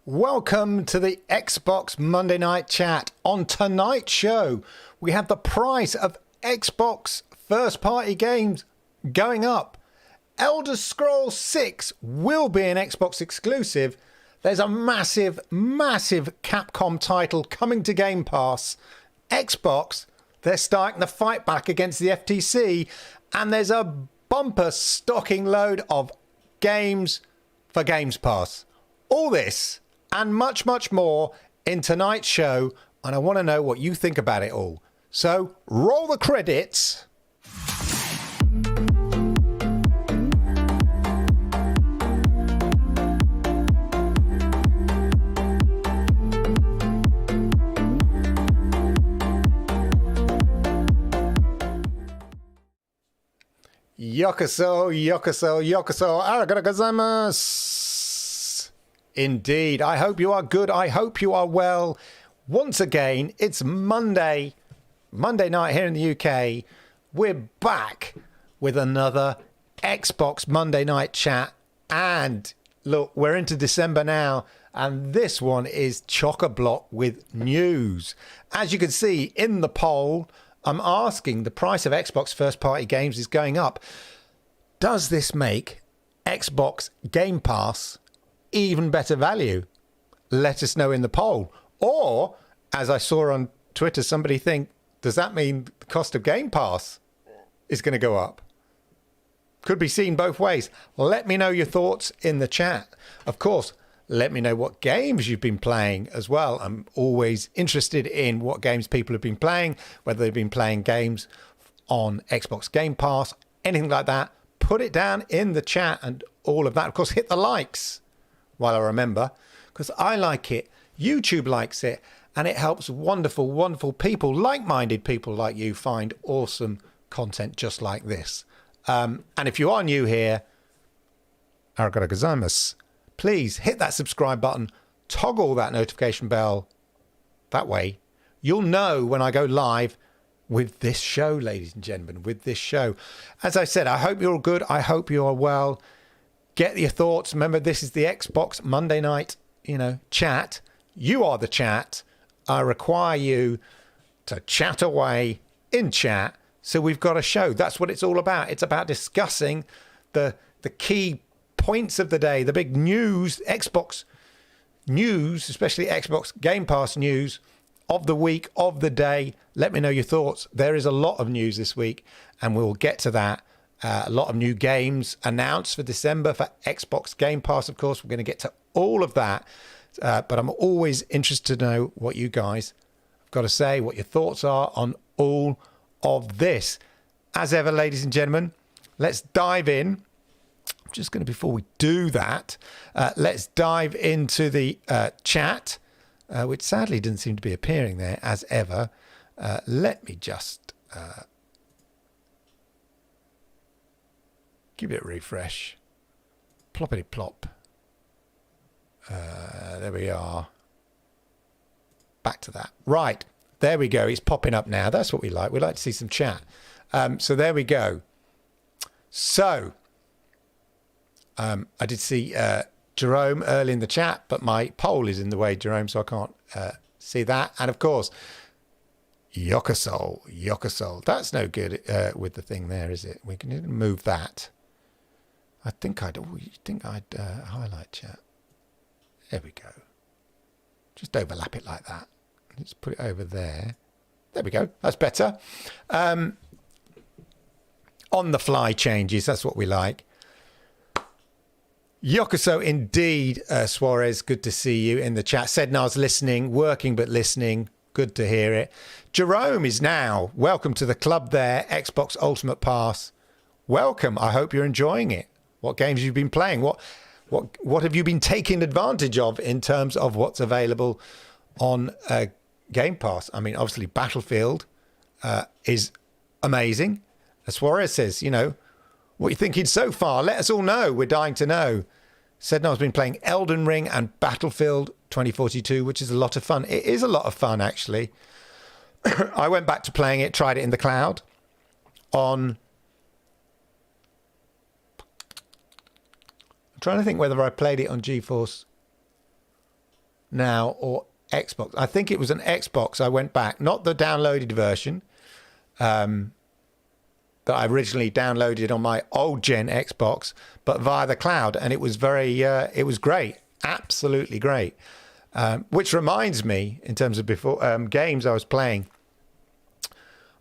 Welcome to the Xbox Monday Night Chat. On tonight's show, we have the price of Xbox first-party games going up. Elder Scrolls 6 will be an Xbox exclusive. There's a massive Capcom title coming to Game Pass. Xbox, they're starting the fight back against the FTC. And there's a bumper stocking load of games for Games Pass. All this and much more in tonight's show, and I want to know what you think about it all. So, roll the credits. Yokoso, arigato gozaimasu. Indeed. I hope you are good. I hope you are well. Once again, it's Monday night here in the UK. We're back with another Xbox Monday Night Chat. And look, we're into December now. And this one is chock-a-block with news. As you can see in the poll, I'm asking the price of Xbox first-party games is going up. Does this make Xbox Game Pass even better value? Let us know in the poll. Or, as I saw on Twitter, somebody think, does that mean the cost of Game Pass is going to go up? Could be seen both ways. Let me know your thoughts in the chat. Of course, let me know what games you've been playing as well. I'm always interested in what games people have been playing, whether they've been playing games on Xbox Game Pass, anything like that. Put it down in the chat and all of that. Of course, hit the likes while I remember, because I like it, YouTube likes it, and it helps wonderful people, like-minded people like you, find awesome content just like this. And if you are new here, arigato gozaimasu, please hit that subscribe button, toggle that notification bell. That way, you'll know when I go live with this show, ladies and gentlemen, with this show. As I said, I hope you're all good. I hope you are well. Get your thoughts. Remember, this is the Xbox Monday night, chat. You are the chat. I require you to chat away in chat. So we've got a show. That's what it's all about. It's about discussing the key points of the day, the big news, Xbox news, especially Xbox Game Pass news of the week, of the day. Let me know your thoughts. There is a lot of news this week, and we'll get to that. A lot of new games announced for December for Xbox Game Pass, of course. We're going to get to all of that. But I'm always interested to know what you guys have got to say, what your thoughts are on all of this. As ever, ladies and gentlemen, let's dive in. I'm just going to, before we do that, let's dive into the chat, which sadly didn't seem to be appearing there as ever. Let me just give it a refresh. Ploppity plop. There we are. Back to that. Right. There we go. It's popping up now. That's what we like. We like to see some chat. So there we go. So I did see Jerome early in the chat, but my poll is in the way, Jerome, so I can't see that. And of course, Yokoso. That's no good with the thing there, is it? We can move that. I think I'd highlight chat. There we go. Just overlap it like that. Let's put it over there. There we go. That's better. On the fly changes. That's what we like. Yokoso, indeed, Suarez. Good to see you in the chat. Sednar's listening, working but listening. Good to hear it. Jerome is now. Welcome to the club there. Xbox Ultimate Pass. Welcome. I hope you're enjoying it. What games have you been playing? What have you been taking advantage of in terms of what's available on Game Pass? I mean, obviously, Battlefield is amazing. As Suarez says, what you thinking so far? Let us all know. We're dying to know. Sednar's been playing Elden Ring and Battlefield 2042, which is a lot of fun. It is a lot of fun, actually. I went back to playing it, tried it in the cloud on trying to think whether I played it on GeForce now or Xbox. I think it was an Xbox. I went back, not the downloaded version that I originally downloaded on my old gen Xbox, but via the cloud, and it was it was great, absolutely great. Which reminds me, in terms of before games I was playing,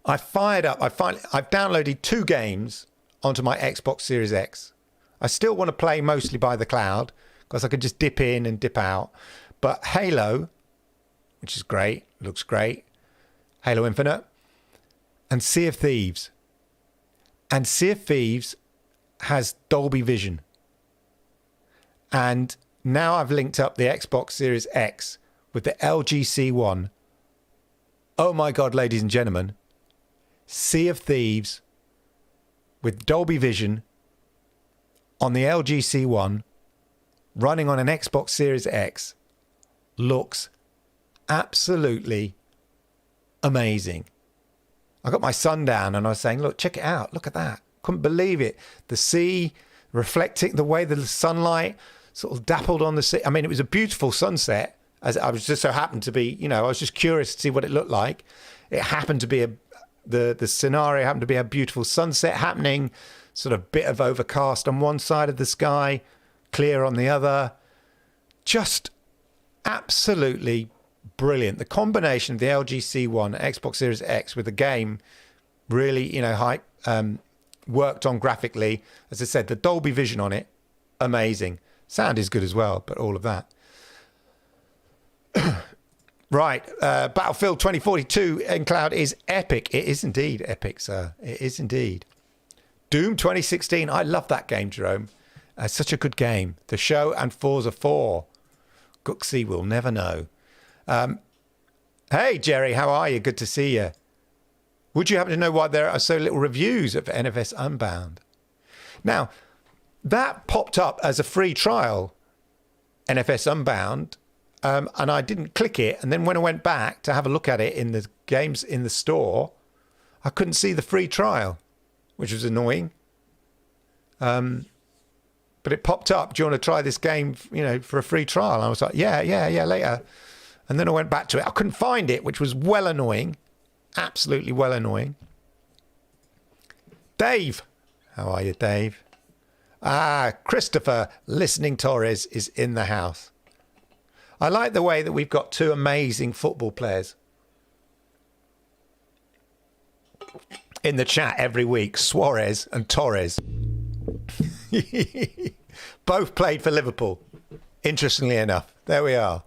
I've downloaded 2 games onto my Xbox Series X. I still want to play mostly by the cloud because I could just dip in and dip out. But Halo, which is great, looks great, Halo Infinite, and Sea of Thieves. And Sea of Thieves has Dolby Vision. And now I've linked up the Xbox Series X with the LG C1. Oh my God, ladies and gentlemen, Sea of Thieves with Dolby Vision on the LG C1 running on an Xbox Series X looks absolutely amazing. I got my son down and I was saying, look, check it out. Look at that. Couldn't believe it. The sea reflecting, the way the sunlight sort of dappled on the sea. I mean, it was a beautiful sunset. As I was just so happened to be, I was just curious to see what it looked like. It happened to be the scenario happened to be a beautiful sunset happening, sort of bit of overcast on one side of the sky, clear on the other. Just absolutely brilliant. The combination of the LG C1, Xbox Series X with the game really, worked on graphically. As I said, the Dolby Vision on it, amazing. Sound is good as well, but all of that. Right, Battlefield 2042 in cloud is epic. It is indeed epic, sir. It is indeed. Doom 2016. I love that game, Jerome. Such a good game. The Show and Forza 4. Gooksy will never know. Hey, Jerry, how are you? Good to see you. Would you happen to know why there are so little reviews of NFS Unbound? Now, that popped up as a free trial, NFS Unbound, and I didn't click it. And then when I went back to have a look at it in the games in the store, I couldn't see the free trial, which was annoying. But it popped up, do you want to try this game, for a free trial? And I was like, yeah, later. And then I went back to it. I couldn't find it, which was well annoying. Absolutely well annoying. Dave. How are you, Dave? Christopher Listening Torres is in the house. I like the way that we've got 2 amazing football players in the chat every week, Suarez and Torres. Both played for Liverpool, interestingly enough. There we are.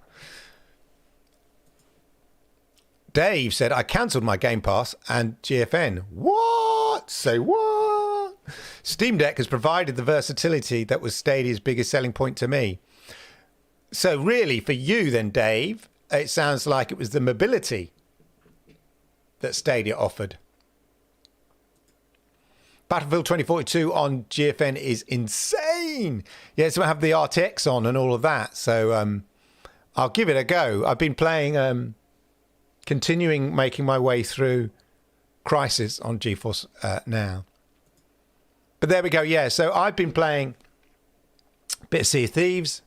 Dave said, I cancelled my Game Pass and GFN. What? Say what? Steam Deck has provided the versatility that was Stadia's biggest selling point to me. So really, for you then, Dave, it sounds like it was the mobility that Stadia offered. Battlefield 2042 on GFN is insane. Yeah, so I have the RTX on and all of that. So I'll give it a go. I've been playing, continuing making my way through Crysis on GeForce Now. But there we go. Yeah, so I've been playing a bit of Sea of Thieves.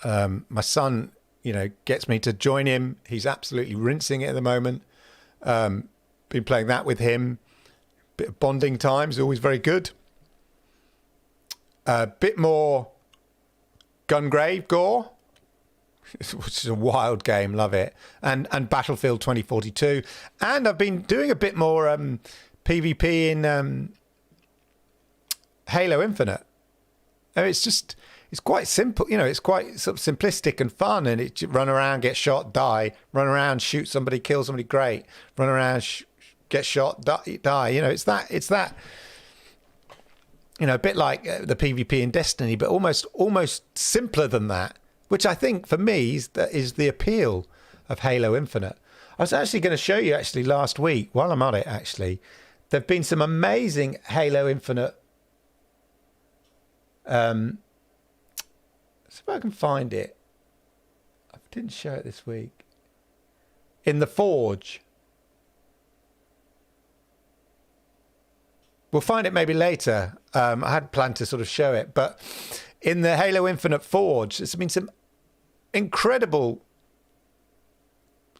My son, gets me to join him. He's absolutely rinsing it at the moment. Been playing that with him. Bit of bonding time is always very good. A bit more Gungrave gore, which is a wild game, love it. And Battlefield 2042. And I've been doing a bit more PvP in Halo Infinite. It's quite simple, it's quite sort of simplistic and fun. And it run around, get shot, die. Run around, shoot somebody, kill somebody, great. Run around, get shot, die. It's that. A bit like the PvP in Destiny, but almost simpler than that. Which I think for me is the appeal of Halo Infinite. I was actually going to show you last week while I'm on it. Actually, there've been some amazing Halo Infinite. See if I can find it. I didn't show it this week. In the Forge. We'll find it maybe later. I had planned to sort of show it, but in the Halo Infinite Forge, there's been some incredible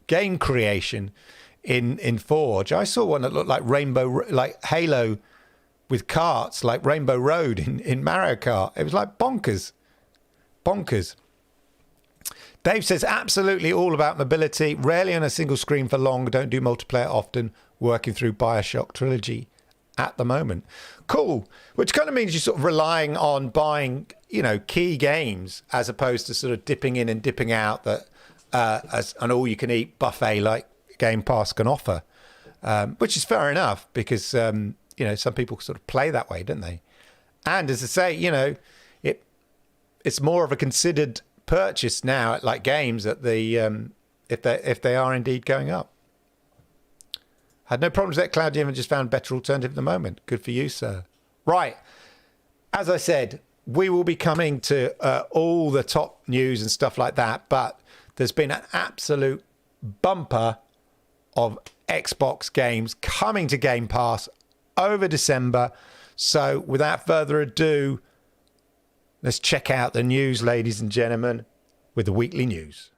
game creation in Forge. I saw one that looked like Halo with carts, like Rainbow Road in Mario Kart. It was like bonkers. Dave says, absolutely all about mobility. Rarely on a single screen for long. Don't do multiplayer often. Working through Bioshock Trilogy at the moment. Cool. Which kind of means you're sort of relying on buying, key games as opposed to sort of dipping in and dipping out that as an all-you-can-eat buffet like Game Pass can offer, which is fair enough because, some people sort of play that way, don't they? And as I say, it's more of a considered purchase now, like games at the if they are indeed going up. Had no problems with Cloud Gym and just found a better alternative at the moment. Good for you, sir. Right. As I said, we will be coming to all the top news and stuff like that, but there's been an absolute bumper of Xbox games coming to Game Pass over December. So without further ado, let's check out the news, ladies and gentlemen, with the weekly news.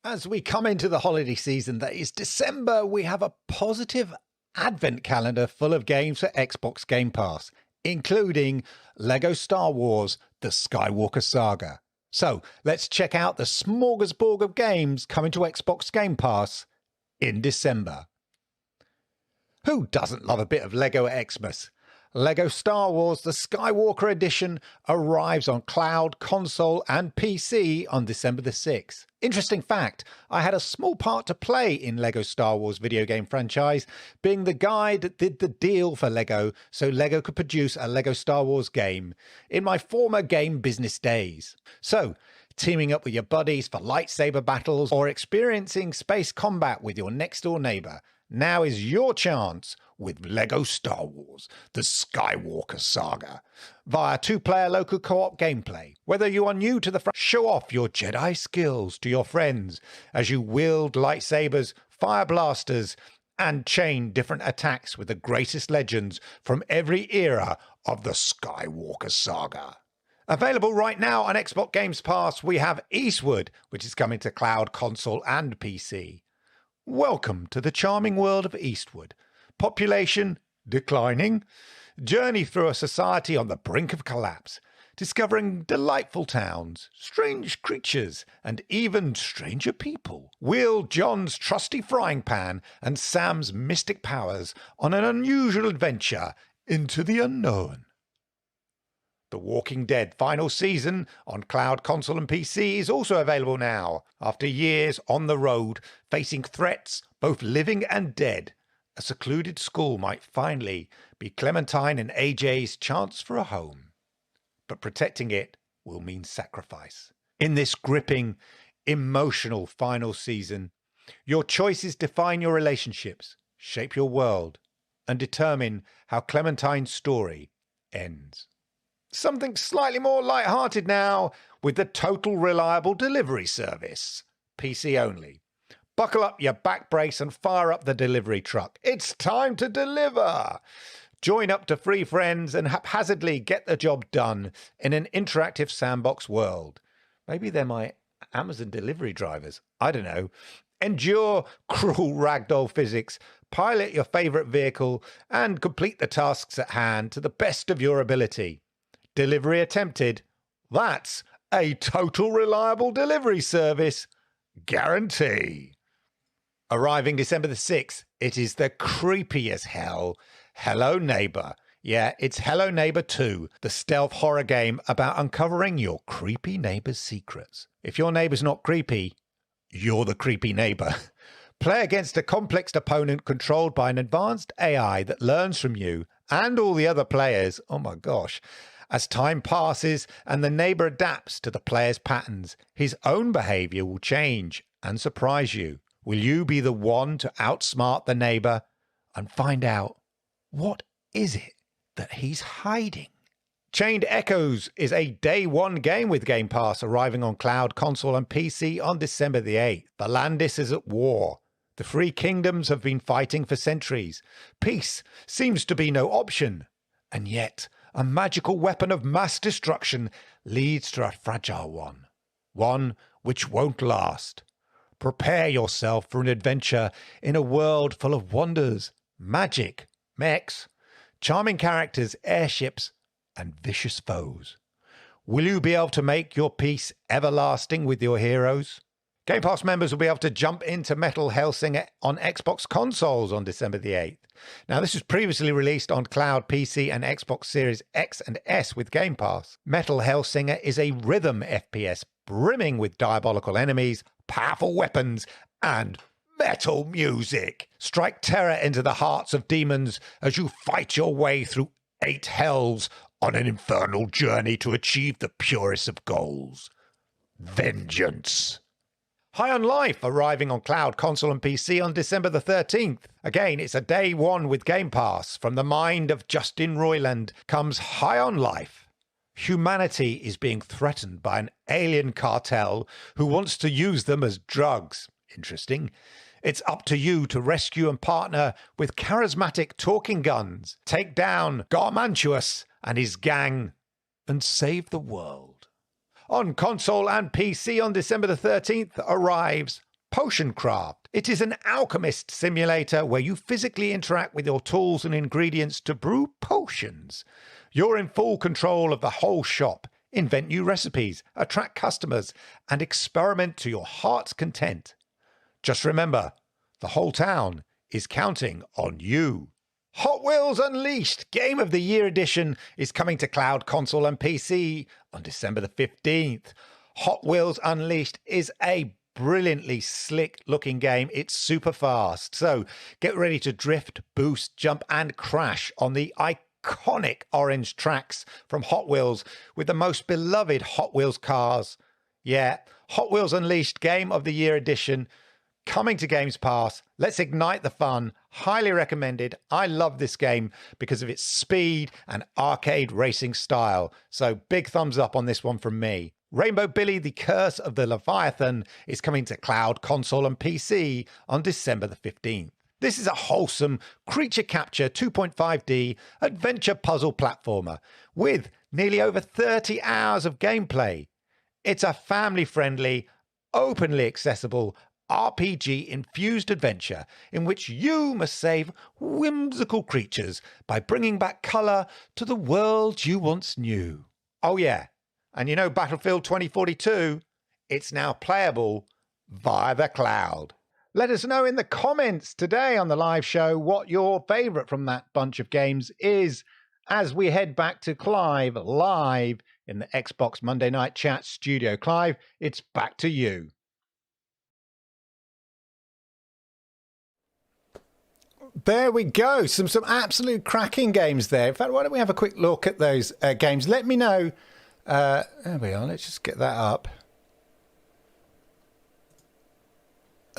As we come into the holiday season that is December, we have a positive advent calendar full of games for Xbox Game Pass, including Lego Star Wars: The Skywalker Saga. So let's check out the smorgasbord of games coming to Xbox Game Pass in December. Who doesn't love a bit of Lego at Xmas? Lego Star Wars: The Skywalker Edition arrives on cloud, console and PC on December the 6th. Interesting fact, I had a small part to play in Lego Star Wars video game franchise, being the guy that did the deal for Lego so Lego could produce a Lego Star Wars game in my former game business days. So, teaming up with your buddies for lightsaber battles or experiencing space combat with your next door neighbor, now is your chance with Lego Star Wars: The Skywalker Saga via two-player local co-op gameplay. Whether you are new to the show off your Jedi skills to your friends as you wield lightsabers, fire blasters, and chain different attacks with the greatest legends from every era of the Skywalker Saga. Available right now on Xbox Game Pass, we have Eastward, which is coming to cloud, console, and PC. Welcome to the charming world of Eastward. Population declining. Journey through a society on the brink of collapse, discovering delightful towns, strange creatures, and even stranger people. Wield John's trusty frying pan and Sam's mystic powers on an unusual adventure into the unknown. The Walking Dead final season on cloud, console and PC is also available now. After years on the road, facing threats, both living and dead, a secluded school might finally be Clementine and AJ's chance for a home. But protecting it will mean sacrifice. In this gripping, emotional final season, your choices define your relationships, shape your world, and determine how Clementine's story ends. Something slightly more light-hearted now with the Total Reliable Delivery Service. PC only. Buckle up your back brace and fire up the delivery truck. It's time to deliver! Join up to 3 friends and haphazardly get the job done in an interactive sandbox world. Maybe they're my Amazon delivery drivers. I don't know. Endure cruel ragdoll physics, pilot your favourite vehicle, and complete the tasks at hand to the best of your ability. Delivery attempted. That's a Total Reliable Delivery Service guarantee. Arriving December the 6th, it is the creepy as hell Hello Neighbor. Yeah, it's Hello Neighbor 2, the stealth horror game about uncovering your creepy neighbor's secrets. If your neighbor's not creepy, you're the creepy neighbor. Play against a complex opponent controlled by an advanced AI that learns from you and all the other players. Oh my gosh. As time passes and the neighbor adapts to the player's patterns, his own behavior will change and surprise you. Will you be the one to outsmart the neighbor and find out what is it that he's hiding? Chained Echoes is a day one game with Game Pass, arriving on cloud, console and PC on December the 8th. The Landis is at war. The Three Kingdoms have been fighting for centuries. Peace seems to be no option. And yet, a magical weapon of mass destruction leads to a fragile one. one which won't last. Prepare yourself for an adventure in a world full of wonders, magic, mechs, charming characters, airships, and vicious foes. Will you be able to make your peace everlasting with your heroes? Game Pass members will be able to jump into Metal Hellsinger on Xbox consoles on December the 8th. Now, this was previously released on cloud, PC, and Xbox Series X and S with Game Pass. Metal Hellsinger is a rhythm FPS brimming with diabolical enemies, powerful weapons, and metal music. Strike terror into the hearts of demons as you fight your way through 8 hells on an infernal journey to achieve the purest of goals: vengeance. High on Life arriving on cloud, console, and PC on December the 13th. Again, it's a day one with Game Pass. From the mind of Justin Roiland comes High on Life. Humanity is being threatened by an alien cartel who wants to use them as drugs. Interesting. It's up to you to rescue and partner with charismatic talking guns, take down Garmantuous and his gang, and save the world. On console and PC on December the 13th arrives Potion Craft. It is an alchemist simulator where you physically interact with your tools and ingredients to brew potions. You're in full control of the whole shop. Invent new recipes, attract customers, and experiment to your heart's content. Just remember, the whole town is counting on you. Hot Wheels Unleashed Game of the Year Edition is coming to cloud, console, and PC on December the 15th. Hot Wheels Unleashed is a brilliantly slick-looking game. It's super fast. So get ready to drift, boost, jump, and crash on the iconic orange tracks from Hot Wheels with the most beloved Hot Wheels cars. Yeah, Hot Wheels Unleashed Game of the Year Edition coming to Games Pass. Let's ignite the fun. Highly recommended. I love this game because of its speed and arcade racing style. So big thumbs up on this one from me. Rainbow Billy, The Curse of the Leviathan is coming to cloud, console, and PC on December the 15th. This is a wholesome creature capture 2.5D adventure puzzle platformer with nearly over 30 hours of gameplay. It's a family-friendly, openly accessible RPG-infused adventure in which you must save whimsical creatures by bringing back colour to the world you once knew. Oh yeah, and you know Battlefield 2042? It's now playable via the cloud. Let us know in the comments today on the live show what your favourite from that bunch of games is as we head back to Clive live in the Xbox Monday Night Chat studio. Clive, it's back to you. There we go. Some absolute cracking games there. In fact, why don't we have a quick look at those games? Let me know. There we are. Let's just get that up.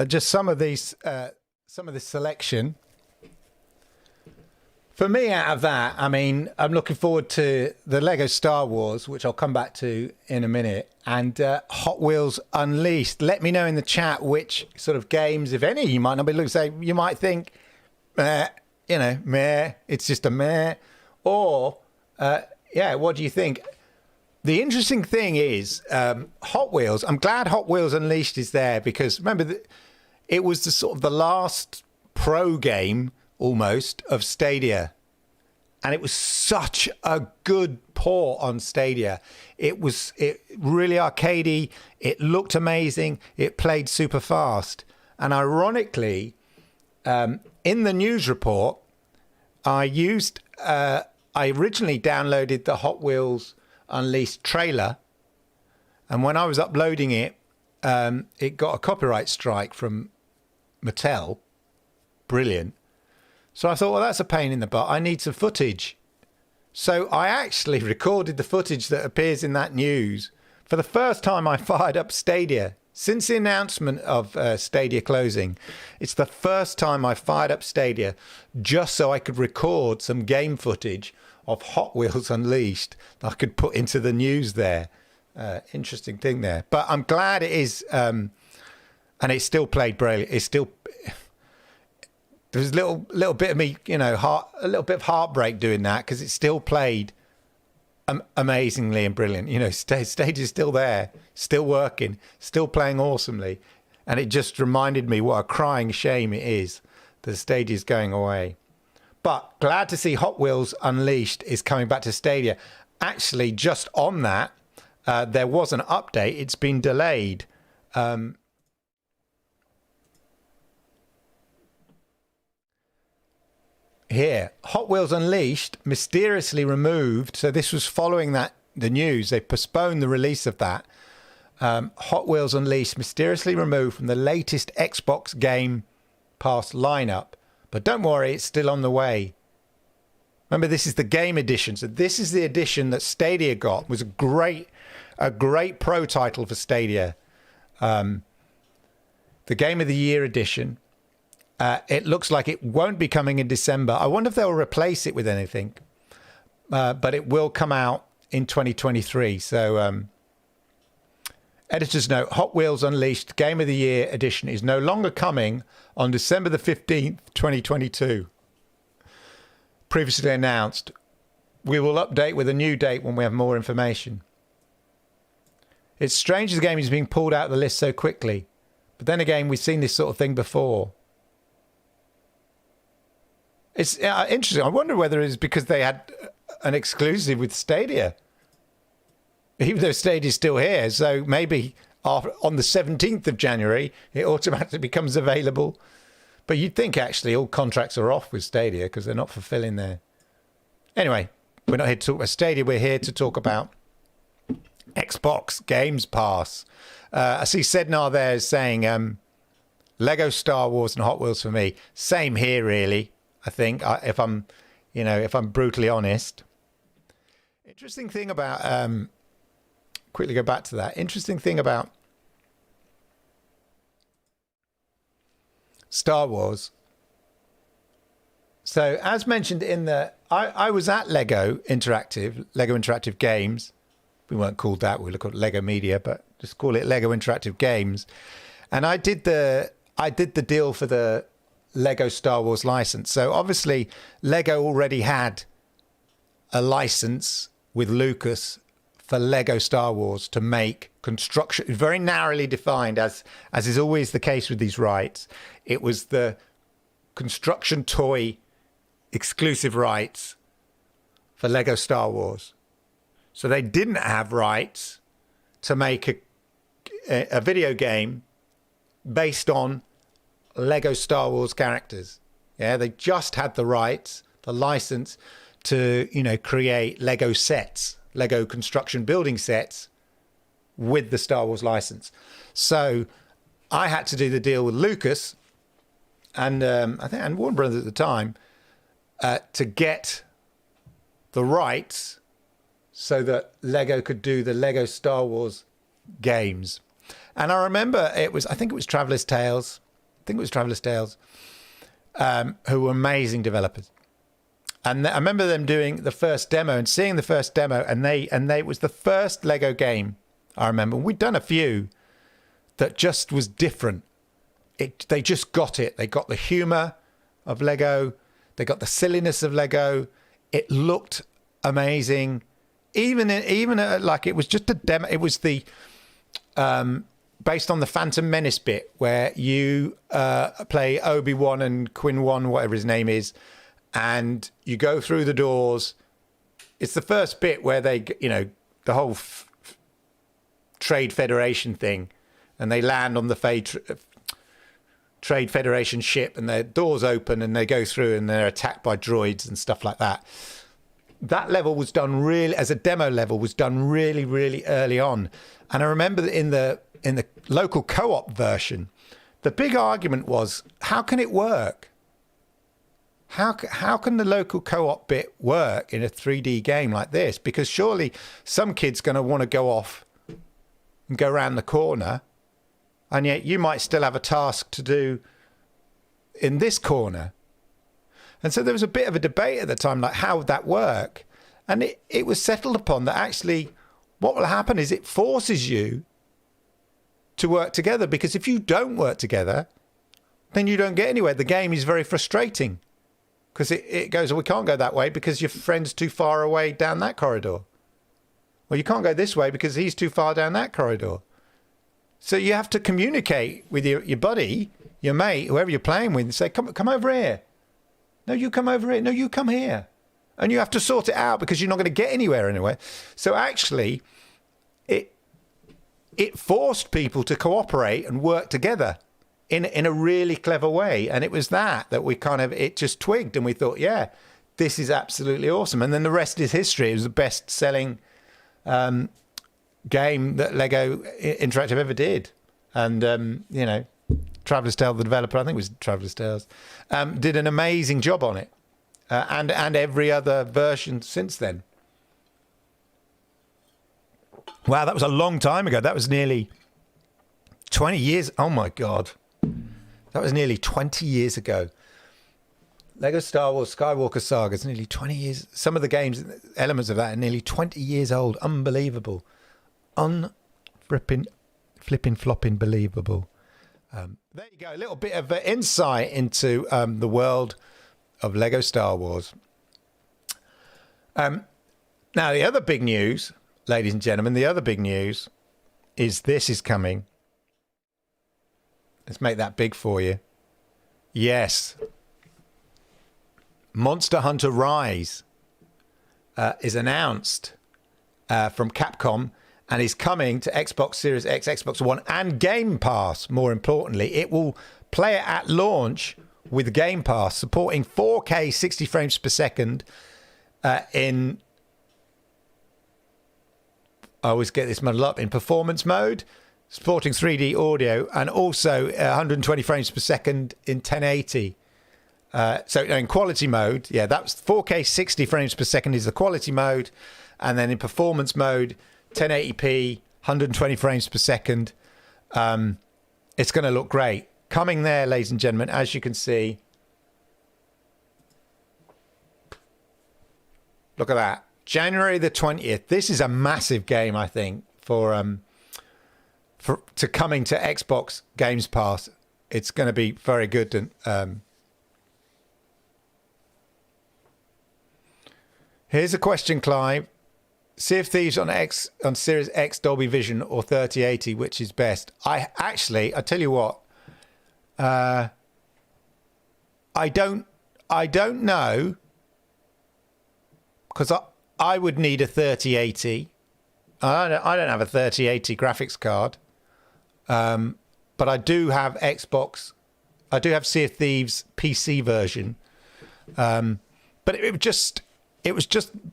Just some of this selection. For me, out of that, I mean, I'm looking forward to the Lego Star Wars, which I'll come back to in a minute, and Hot Wheels Unleashed. Let me know in the chat which sort of games, if any, you might not be looking to say. You might think, meh, it's just a meh. Or, what do you think? The interesting thing is, Hot Wheels, I'm glad Hot Wheels Unleashed is there because, remember, it was the sort of the last pro game, almost, of Stadia. And it was such a good port on Stadia. It really arcadey, it looked amazing, it played super fast. And ironically, in the news report, I originally downloaded the Hot Wheels Unleashed trailer, and when I was uploading it, it got a copyright strike from Mattel. Brilliant. So I thought, well, that's a pain in the butt. I need some footage. So I actually recorded the footage that appears in that news. For the first time, I fired up Stadia. Since the announcement of Stadia closing, it's the first time I fired up Stadia just so I could record some game footage of Hot Wheels Unleashed that I could put into the news there. Interesting thing there. But I'm glad it is, and it's still played brilliant. It's still... There's a little bit of me, a little bit of heartbreak doing that because it still played amazingly and brilliant. You know, Stage is still there, still working, still playing awesomely. And it just reminded me what a crying shame it is that Stage is going away. But glad to see Hot Wheels Unleashed is coming back to Stadia. Actually, just on that, there was an update. It's been delayed. Here, Hot Wheels Unleashed mysteriously removed. So this was following the news. They postponed the release of that. Hot Wheels Unleashed mysteriously removed from the latest Xbox Game Pass lineup. But don't worry, it's still on the way. Remember, this is the game edition. So this is the edition that Stadia got. It was a great pro title for Stadia. The Game of the Year edition. It looks like it won't be coming in December. I wonder if they'll replace it with anything. But it will come out in 2023. So editor's note, Hot Wheels Unleashed Game of the Year edition is no longer coming on December the 15th, 2022. Previously announced. We will update with a new date when we have more information. It's strange the game is being pulled out of the list so quickly. But then again, we've seen this sort of thing before. It's interesting. I wonder whether it's because they had an exclusive with Stadia. Even though Stadia's still here. So maybe on the 17th of January, it automatically becomes available. But you'd think, actually, all contracts are off with Stadia because they're not fulfilling their... Anyway, we're not here to talk about Stadia. We're here to talk about Xbox Games Pass. I see Sednar there is saying Lego Star Wars and Hot Wheels for me. Same here, really. I think if I'm brutally honest. Interesting thing about quickly go back to that. Interesting thing about Star Wars. So as mentioned in I was at Lego Interactive Games. We weren't called that. We were called Lego Media, but just call it Lego Interactive Games. And I did the deal for the Lego Star Wars license. So obviously Lego already had a license with Lucas for Lego Star Wars to make construction, very narrowly defined, as is always the case with these rights. It was the construction toy exclusive rights for Lego Star Wars. So they didn't have rights to make a video game based on Lego Star Wars characters. Yeah, they just had the rights, the license to, create Lego sets, Lego construction building sets with the Star Wars license. So I had to do the deal with Lucas and and Warner Brothers at the time to get the rights so that Lego could do the Lego Star Wars games. And I remember I think it was Traveller's Tales, who were amazing developers. And I remember them doing the first demo and seeing the first demo, and it was the first Lego game I remember. We'd done a few that just was different. They just got it. They got the humor of Lego. They got the silliness of Lego. It looked amazing. Even like it was just a demo. It was the based on the Phantom Menace bit where you play Obi-Wan and Quinwan, whatever his name is, and you go through the doors. It's the first bit where they, the whole Trade Federation thing, and they land on the Trade Federation ship, and their doors open, and they go through, and they're attacked by droids and stuff like that. That level was done really, as a demo level, was done really, really early on. And I remember that in the local co-op version, the big argument was, how can it work? How can the local co-op bit work in a 3D game like this? Because surely some kid's going to want to go off and go around the corner, and yet you might still have a task to do in this corner. And so there was a bit of a debate at the time, like, how would that work? And it was settled upon that actually what will happen is it forces you to work together, because if you don't work together, then you don't get anywhere. The game is very frustrating because it goes, we can't go that way because your friend's too far away down that corridor. Well, you can't go this way because he's too far down that corridor. So you have to communicate with your buddy, your mate, whoever you're playing with, and say, come over here. No, you come over here. No, you come here. And you have to sort it out because you're not going to get anywhere anyway. So actually, it forced people to cooperate and work together in a really clever way. And it was that we it just twigged and we thought, yeah, this is absolutely awesome. And then the rest is history. It was the best-selling game that Lego Interactive ever did. And, Traveller's Tales, the developer, I think it was Traveller's Tales, did an amazing job on it. And every other version since then. Wow, that was a long time ago. That was nearly 20 years. Oh, my God. That was nearly 20 years ago. Lego Star Wars Skywalker Saga is nearly 20 years. Some of the games, elements of that are nearly 20 years old. Unbelievable. Flipping, flopping, believable. There you go. A little bit of insight into the world of Lego Star Wars. Now, the other big news, ladies and gentlemen, is this is coming. Let's make that big for you. Yes. Monster Hunter Rise is announced from Capcom and is coming to Xbox Series X, Xbox One, and Game Pass, more importantly. It will play it at launch with Game Pass, supporting 4K 60 frames per second in... I always get this muddled up. In performance mode, supporting 3D audio, and also 120 frames per second in 1080. So in quality mode, yeah, that's 4K 60 frames per second is the quality mode. And then in performance mode, 1080p, 120 frames per second. It's going to look great. Coming there, ladies and gentlemen, as you can see. Look at that. January the 20th. This is a massive game, I think, to coming to Xbox Games Pass. It's going to be very good. And here's a question, Clive. Sea of Thieves on Series X Dolby Vision or 3080, which is best? I tell you what. I don't know, because I would need a 3080. I don't have a 3080 graphics card, but I do have Xbox. I do have Sea of Thieves PC version, but it was just.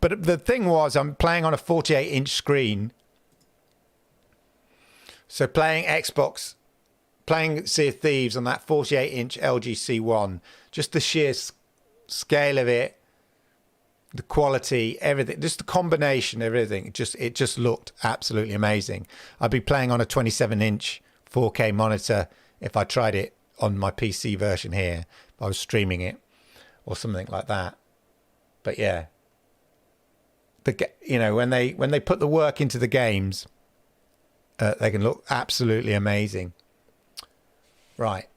But the thing was, I'm playing on a 48-inch screen, so playing Sea of Thieves on that 48-inch LG C1, just the sheer scale of it. The quality, everything, just the combination, everything. It just looked absolutely amazing. I'd be playing on a 27-inch 4K monitor if I tried it on my PC version here. If I was streaming it or something like that. But yeah, when they put the work into the games, they can look absolutely amazing. Right.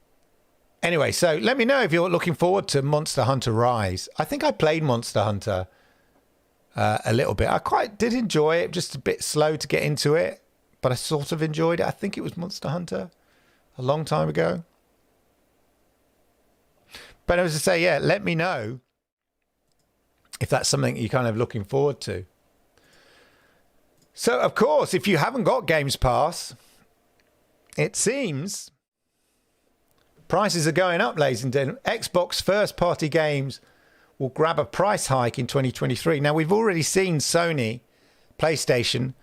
Anyway, so let me know if you're looking forward to Monster Hunter Rise. I think I played Monster Hunter a little bit. I quite did enjoy it, just a bit slow to get into it, but I sort of enjoyed it. I think it was Monster Hunter a long time ago. But as I say, yeah, let me know if that's something you're kind of looking forward to. So, of course, if you haven't got Games Pass, it seems... prices are going up, ladies and gentlemen. Xbox first-party games will grab a price hike in 2023. Now, we've already seen Sony, PlayStation,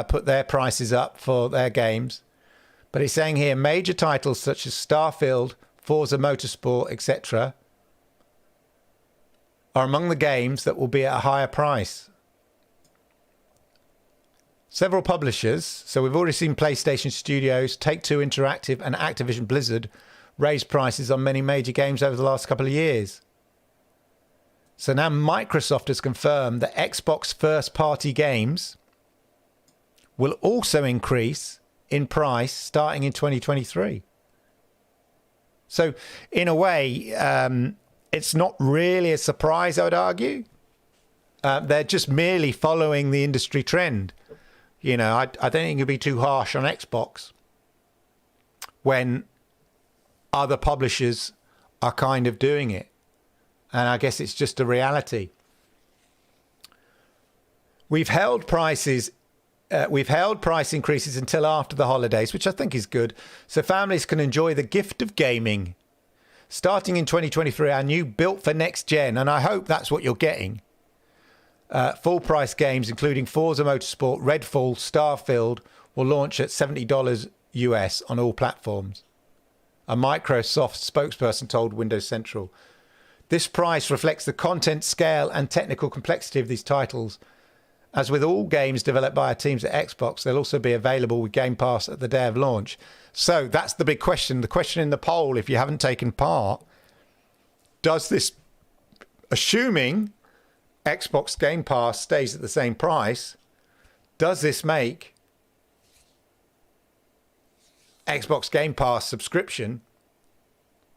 put their prices up for their games. But it's saying here, major titles such as Starfield, Forza Motorsport, etc. are among the games that will be at a higher price. Several publishers, so we've already seen PlayStation Studios, Take-Two Interactive, and Activision Blizzard raised prices on many major games over the last couple of years. So now Microsoft has confirmed that Xbox first-party games will also increase in price starting in 2023. So in a way, it's not really a surprise, I would argue. They're just merely following the industry trend. You know, I don't think it'd be too harsh on Xbox when other publishers are kind of doing it. And I guess it's just a reality. We've held price increases until after the holidays, which I think is good, so families can enjoy the gift of gaming. Starting in 2023, our new built for next gen, and I hope that's what you're getting. Full price games, including Forza Motorsport, Redfall, Starfield, will launch at $70 US on all platforms. A Microsoft spokesperson told Windows Central. This price reflects the content scale and technical complexity of these titles. As with all games developed by our teams at Xbox, they'll also be available with Game Pass at the day of launch. So that's the big question. The question in the poll, if you haven't taken part, does this, assuming Xbox Game Pass stays at the same price, does this make Xbox Game Pass subscription,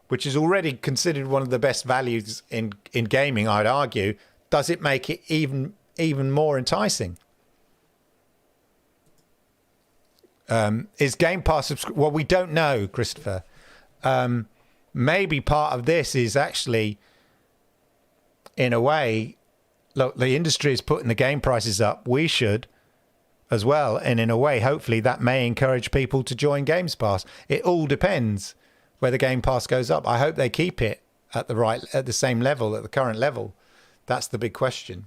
which is already considered one of the best values in gaming, I'd argue, does it make it even more enticing? Is Game Pass well, we don't know, Christopher. Maybe part of this is actually, in a way, look, the industry is putting the game prices up. We should as well, and in a way, hopefully, that may encourage people to join Games Pass. It all depends whether Game Pass goes up. I hope they keep it at the same level, at the current level. That's the big question.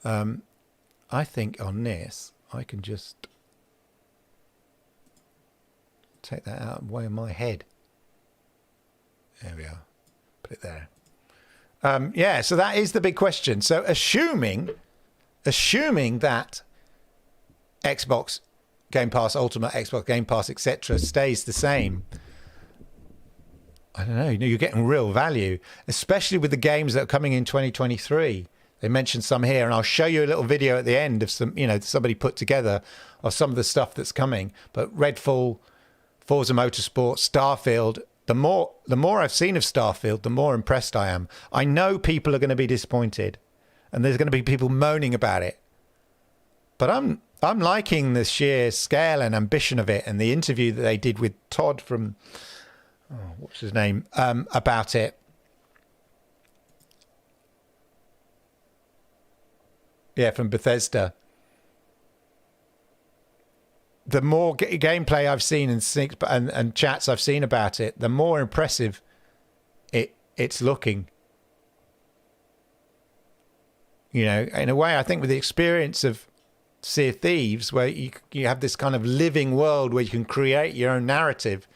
I think on this, I can just take that out of the way of my head. There we are. Put it there. Yeah, so that is the big question. So assuming that Xbox Game Pass Ultimate, Xbox Game Pass, etc., stays the same, I don't know, you're getting real value, especially with the games that are coming in 2023. They mentioned some here, and I'll show you a little video at the end of some, somebody put together of some of the stuff that's coming. But Redfall, Forza Motorsport, Starfield, the more I've seen of Starfield, the more impressed I am. I know people are going to be disappointed, and there's going to be people moaning about it. But I'm liking the sheer scale and ambition of it, and the interview that they did with Todd from, what's his name, about it. Yeah, from Bethesda. The more gameplay I've seen and chats I've seen about it, the more impressive it's looking. In a way, I think with the experience of Sea of Thieves, where you have this kind of living world where you can create your own narrative.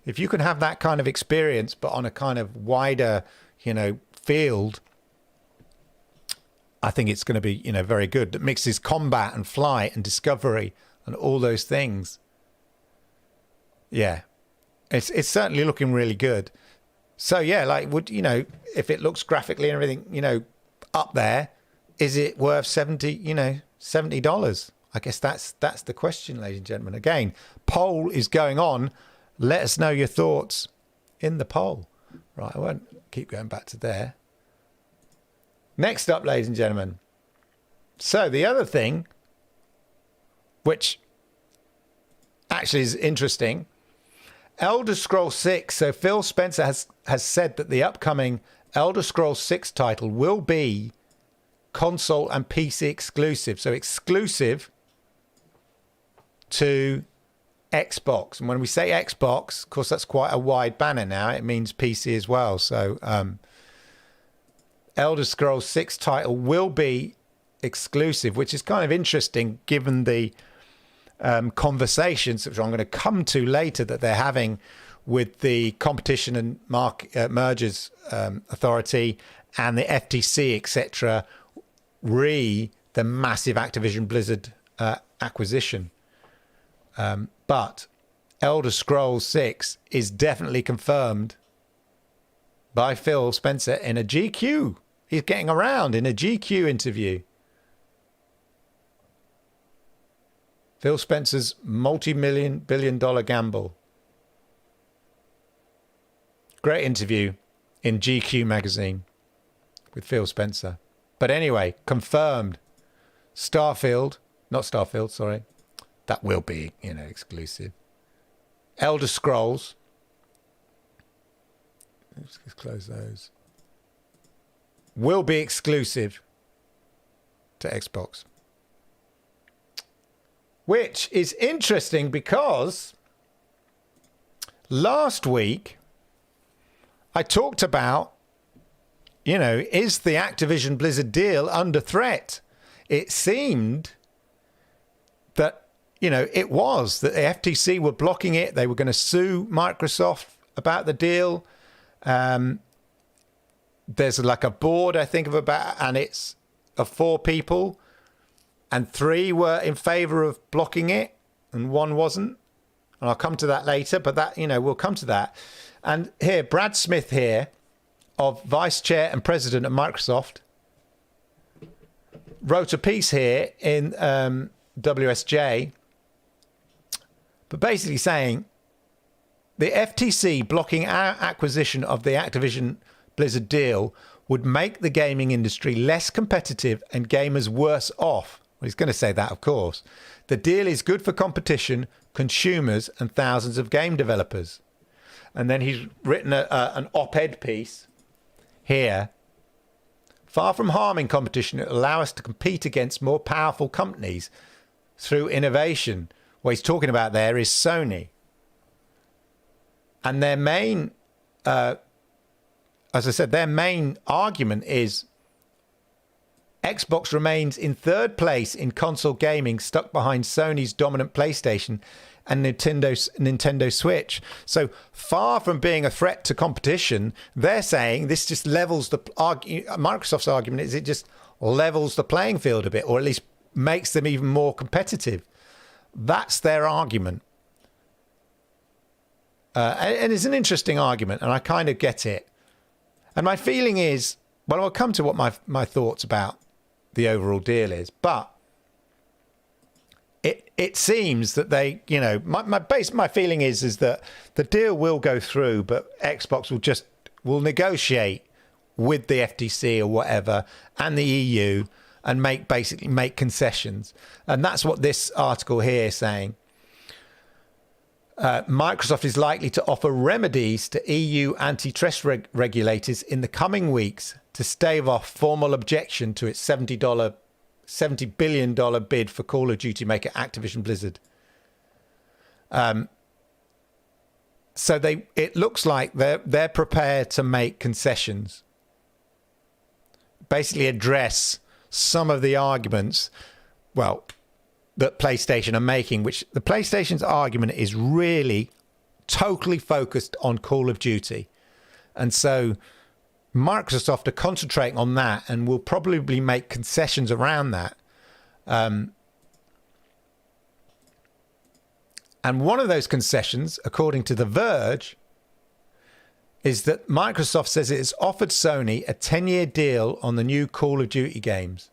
If you can have that kind of experience, but on a kind of wider, field, I think it's going to be, very good. That mixes combat and flight and discovery and all those things. Yeah, it's certainly looking really good. So yeah, if it looks graphically and everything, up there, is it worth $70? I guess that's the question, ladies and gentlemen. Again, poll is going on. Let us know your thoughts in the poll. Right, I won't keep going back to there. Next up, ladies and gentlemen. So the other thing, which actually is interesting, Elder Scrolls 6. So Phil Spencer has said that the upcoming Elder Scrolls 6 title will be console and PC exclusive. So exclusive to Xbox. And when we say Xbox, of course, that's quite a wide banner now. It means PC as well. So Elder Scrolls 6 title will be exclusive, which is kind of interesting given the conversations, which I'm going to come to later, that they're having with the Competition and Mergers Authority and the FTC, etc., the massive Activision Blizzard acquisition. But Elder Scrolls 6 is definitely confirmed by Phil Spencer in a GQ. He's getting around in a GQ interview. Phil Spencer's multi-billion-dollar gamble. Great interview in GQ magazine with Phil Spencer. But anyway, confirmed. Starfield, sorry. That will be, exclusive. Elder Scrolls. Let's just close those. Will be exclusive to Xbox. Which is interesting because last week I talked about, is the Activision Blizzard deal under threat? It seemed that, it was, that the FTC were blocking it. They were going to sue Microsoft about the deal. There's like a board, I think, and it's of 4 people, and 3 were in favor of blocking it and 1 wasn't. And I'll come to that later, but that, we'll come to that. And here, Brad Smith here, of Vice Chair and President of Microsoft, wrote a piece here in WSJ, but basically saying the FTC blocking our acquisition of the Activision Blizzard deal would make the gaming industry less competitive and gamers worse off. Well, he's going to say that, of course. The deal is good for competition, consumers, and thousands of game developers. And then he's written an op-ed piece here. Far from harming competition, it will allow us to compete against more powerful companies through innovation. What he's talking about there is Sony. And their main, as I said, their main argument is Xbox remains in 3rd place in console gaming, stuck behind Sony's dominant PlayStation and Nintendo Switch. So far from being a threat to competition, they're saying this just levels the Microsoft's argument is it just levels the playing field a bit, or at least makes them even more competitive. That's their argument. And it's an interesting argument, and I kind of get it. And my feeling is, well, I'll come to what my thoughts about the overall deal is, but it seems that they, my feeling is that the deal will go through, but Xbox will negotiate with the FTC or whatever and the EU and basically make concessions. And that's what this article here is saying. Microsoft is likely to offer remedies to EU antitrust regulators in the coming weeks to stave off formal objection to its $70 billion bid for Call of Duty maker Activision Blizzard. So it looks like they're prepared to make concessions, basically address some of the arguments, that PlayStation are making, which the PlayStation's argument is really totally focused on Call of Duty. And so Microsoft are concentrating on that and will probably make concessions around that. And one of those concessions, according to The Verge, is that Microsoft says it has offered Sony a 10-year deal on the new Call of Duty games.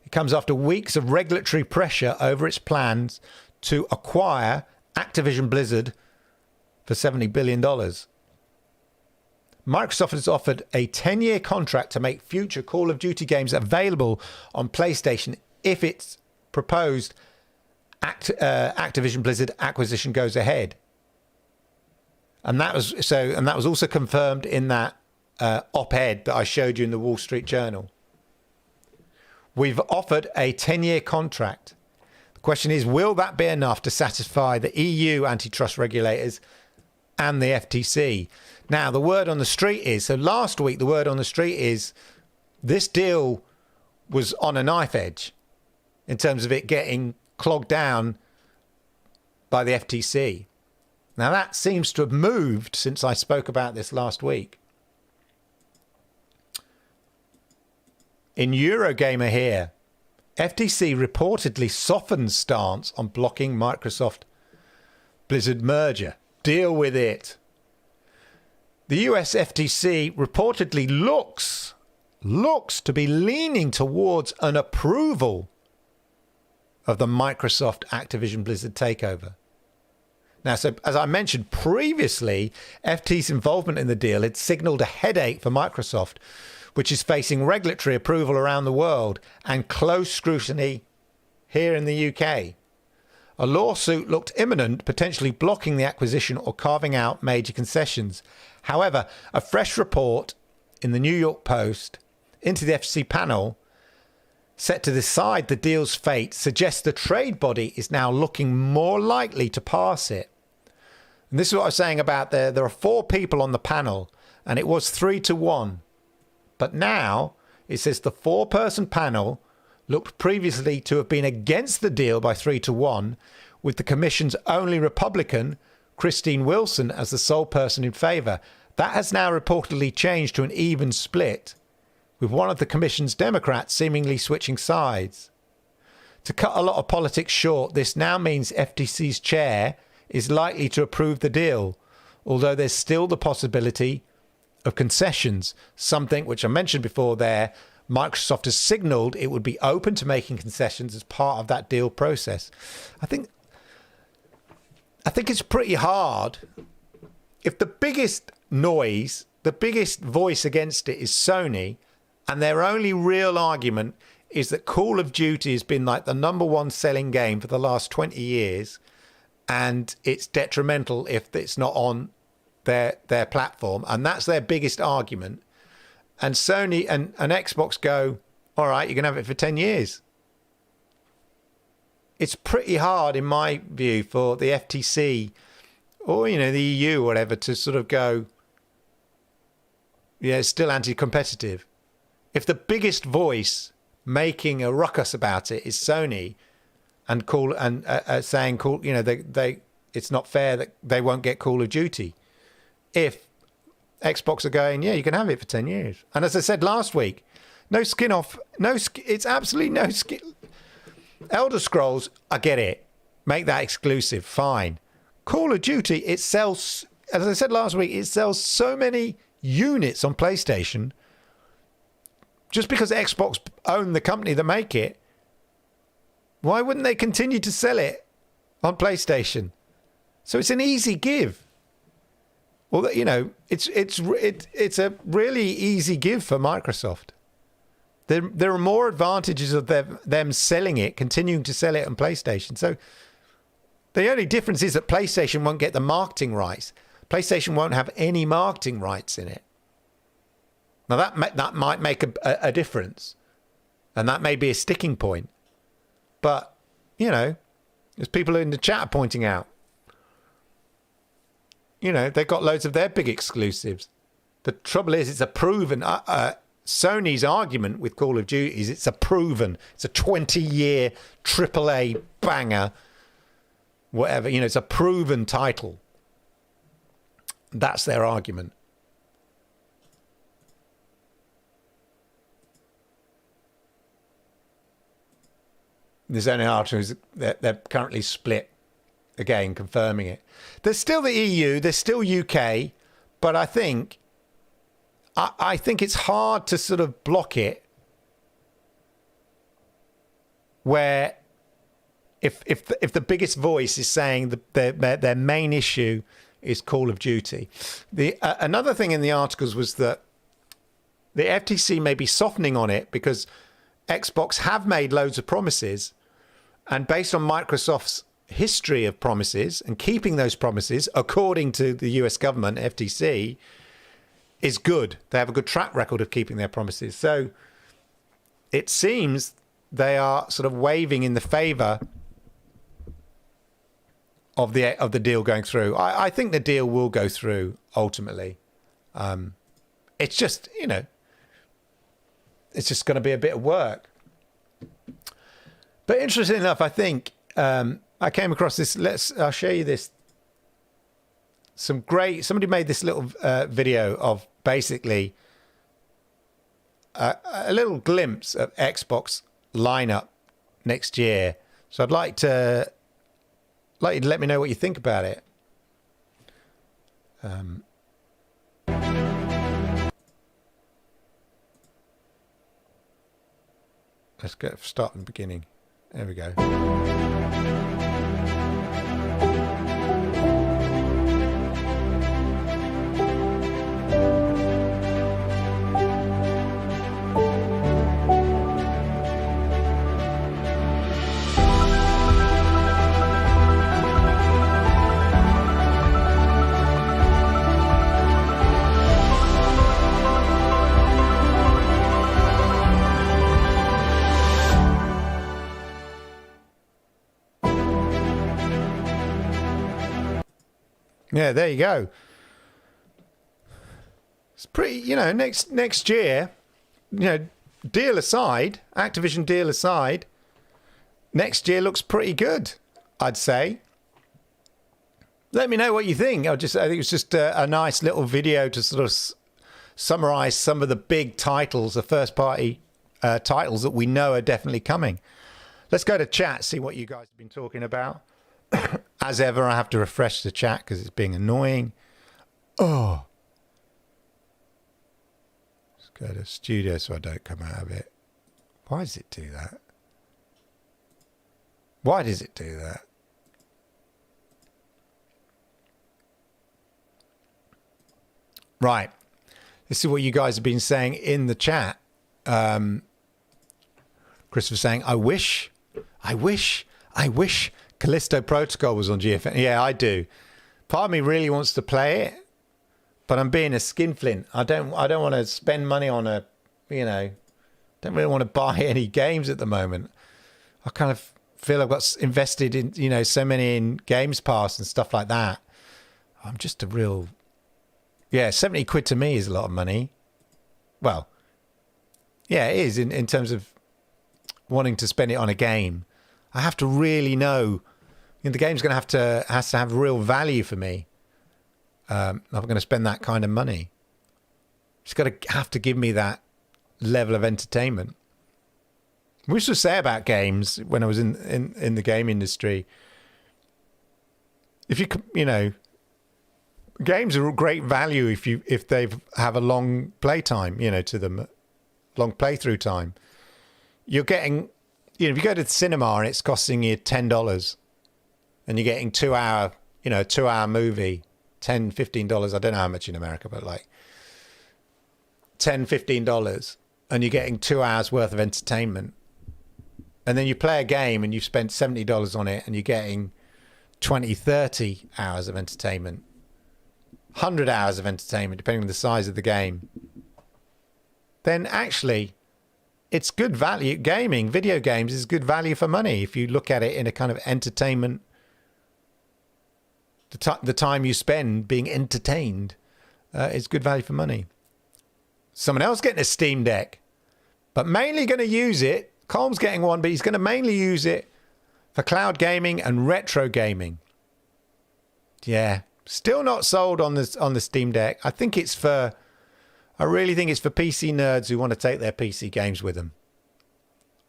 It comes after weeks of regulatory pressure over its plans to acquire Activision Blizzard for $70 billion. Microsoft has offered a 10-year contract to make future Call of Duty games available on PlayStation if its proposed Activision Blizzard acquisition goes ahead. And that was also confirmed in that op-ed that I showed you in the Wall Street Journal. We've offered a 10-year contract. The question is, will that be enough to satisfy the EU antitrust regulators and the FTC? Now, the word on the street is, so last week the word on the street is this deal was on a knife edge in terms of it getting clogged down by the FTC. Now, that seems to have moved since I spoke about this last week. In Eurogamer here, FTC reportedly softened stance on blocking Microsoft Blizzard merger. Deal with it. The US FTC reportedly looks to be leaning towards an approval of the Microsoft Activision Blizzard takeover. Now, so as I mentioned previously, FTC's involvement in the deal had signaled a headache for Microsoft, which is facing regulatory approval around the world and close scrutiny here in the UK. A lawsuit looked imminent, potentially blocking the acquisition or carving out major concessions. However, a fresh report in the New York Post into the FTC panel set to decide the deal's fate suggests the trade body is now looking more likely to pass it. And this is what I was saying about there are 4 people on the panel, and it was 3-1. But now it says the 4-person panel looked previously to have been against the deal by 3-1, with the Commission's only Republican, Christine Wilson, as the sole person in favour. That has now reportedly changed to an even split, with one of the Commission's Democrats seemingly switching sides. To cut a lot of politics short, this now means FTC's chair is likely to approve the deal, although there's still the possibility of concessions, something which I mentioned before there. Microsoft has signalled it would be open to making concessions as part of that deal process. I think it's pretty hard. If the biggest noise, the biggest voice against it is Sony, and their only real argument is that Call of Duty has been like the #1 selling game for the last 20 years, and it's detrimental if it's not on their platform, and that's their biggest argument. And Sony and Xbox go, all right, you can have it for 10 years. It's pretty hard, in my view, for the FTC or, the EU or whatever to sort of go, yeah, it's still anti-competitive. If the biggest voice making a ruckus about it is Sony and saying, it's not fair that they won't get Call of Duty. If Xbox are going, yeah, you can have it for 10 years. And as I said last week, it's absolutely no skin. Elder Scrolls, I get it. Make that exclusive, fine. Call of Duty, it sells, as I said last week, it sells so many units on PlayStation. Just because Xbox own the company that make it, why wouldn't they continue to sell it on PlayStation? So it's an easy give. Well, it's a really easy give for Microsoft. There are more advantages of them selling it, continuing to sell it on PlayStation. So the only difference is that PlayStation won't get the marketing rights. PlayStation won't have any marketing rights in it. Now that might make a difference, and that may be a sticking point. But as people in the chat are pointing out, they've got loads of their big exclusives. The trouble is, it's a proven. Sony's argument with Call of Duty is it's a 20-year AAA banger, whatever. It's a proven title. That's their argument. There's only articles that they're currently split, again, confirming it. There's still the EU, there's still UK, but I think it's hard to sort of block it where if the biggest voice is saying their main issue is Call of Duty. Another thing in the articles was that the FTC may be softening on it because Xbox have made loads of promises, and based on Microsoft's history of promises and keeping those promises, according to the US government, FTC, is good. They have a good track record of keeping their promises. So it seems they are sort of waving in the favour of the deal going through. I think the deal will go through ultimately. It's just, it's just going to be a bit of work. But interesting enough, I think I came across this. I'll show you this. Somebody made this little video of basically a little glimpse of Xbox lineup next year. So I'd like you to let me know what you think about it. Let's start from the beginning. There we go. Yeah, there you go. It's pretty, next year, deal aside, Activision deal aside, next year looks pretty good, I'd say. Let me know what you think. I think it's just a nice little video to sort of summarize some of the big titles, the first-party titles that we know are definitely coming. Let's go to chat, see what you guys have been talking about. As ever, I have to refresh the chat because it's being annoying. Oh. Let's go to studio so I don't come out of it. Why does it do that? Why does it do that? Right. This is what you guys have been saying in the chat. Chris was saying, I wish Callisto Protocol was on GFN. Yeah, I do. Part of me really wants to play it, but I'm being a skinflint. I don't want to spend money on don't really want to buy any games at the moment. I kind of feel I've got invested in, so many in Games Pass and stuff like that. I'm just a real... Yeah, 70 quid to me is a lot of money. Well, yeah, it is in terms of wanting to spend it on a game. I have to really know... the game's going to has to have real value for me. I'm going to spend that kind of money. It's got to have to give me that level of entertainment. We used to say about games when I was in the game industry. If games are great value if they have a long play time, to them, long playthrough time. You're getting, if you go to the cinema and it's costing you $10. And you're getting 2-hour movie, $10, $15. I don't know how much in America, but like $10, $15. And you're getting 2 hours worth of entertainment. And then you play a game and you've spent $70 on it and you're getting 20, 30 hours of entertainment. 100 hours of entertainment, depending on the size of the game. Then actually, it's good value. Gaming, video games is good value for money if you look at it in a kind of entertainment. The time you spend being entertained is good value for money. Someone else getting a Steam Deck, but mainly going to use it. Colm's getting one, but he's going to mainly use it for cloud gaming and retro gaming. Yeah, still not sold on the Steam Deck. I really think it's for PC nerds who want to take their PC games with them.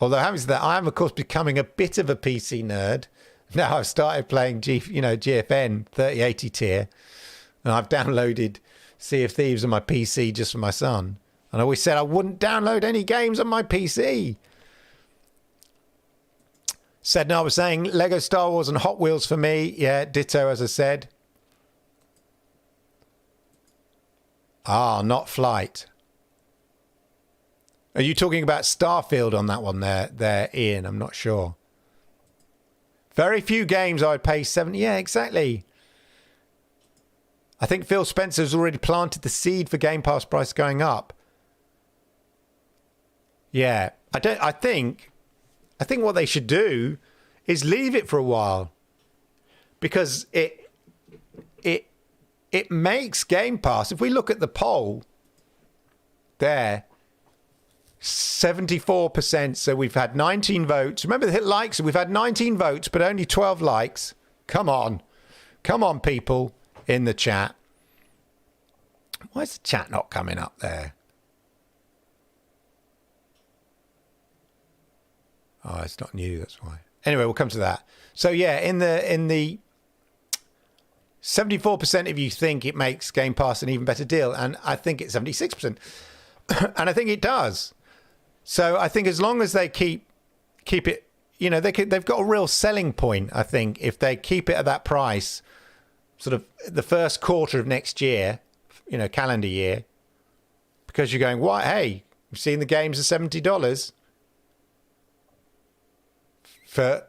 Although having said that, I am of course becoming a bit of a PC nerd. Now I've started playing GFN 3080 tier, and I've downloaded Sea of Thieves on my PC just for my son. And I always said I wouldn't download any games on my PC. I was saying Lego Star Wars and Hot Wheels for me. Yeah, ditto, as I said. Not Flight. Are you talking about Starfield on that one there, Ian? I'm not sure. Very few games I would pay 70. Yeah, exactly. I think Phil Spencer's already planted the seed for Game Pass price going up. Yeah, I think what they should do is leave it for a while, because it makes Game Pass. If we look at the poll there, 74%. So we've had 19 votes. Remember the hit likes? We've had 19 votes, but only 12 likes. Come on, people in the chat. Why is the chat not coming up there? Oh, it's not new. That's why. Anyway, we'll come to that. So yeah, in the 74% of you think it makes Game Pass an even better deal, and I think it's 76%, and I think it does. So I think as long as they keep it, they've got a real selling point. I think if they keep it at that price, sort of the first quarter of next year, calendar year, because you're going, what? Hey, we've seen the games are $70 for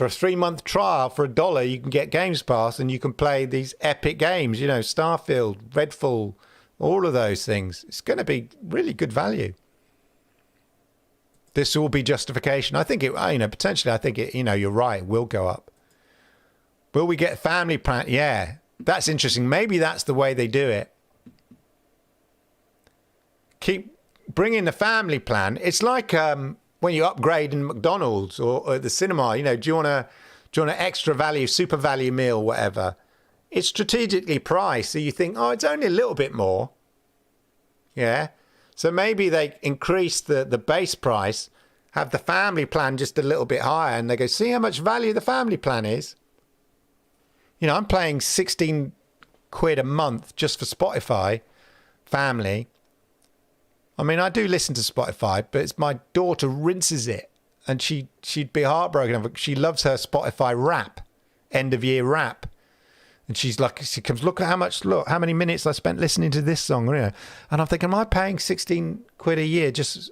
for a 3-month trial for $1. You can get Games Pass and you can play these epic games. Starfield, Redfall, all of those things. It's going to be really good value. This will be justification. I think it, potentially, I think it, you're right, it will go up. Will we get family plan? Yeah, that's interesting. Maybe that's the way they do it. Keep bringing the family plan. It's like when you upgrade in McDonald's or at the cinema. You know, do you want an extra value, super value meal, whatever? It's strategically priced, so you think, oh, it's only a little bit more. Yeah. So maybe they increase the base price, have the family plan just a little bit higher, and they go, see how much value the family plan is? You know, I'm paying 16 quid a month just for Spotify family. I mean, I do listen to Spotify, but it's my daughter rinses it, and she'd be heartbroken. She loves her Spotify rap, end of year rap. And she's like, she comes, look how many minutes I spent listening to this song. You know? And I'm thinking, am I paying 16 quid a year, just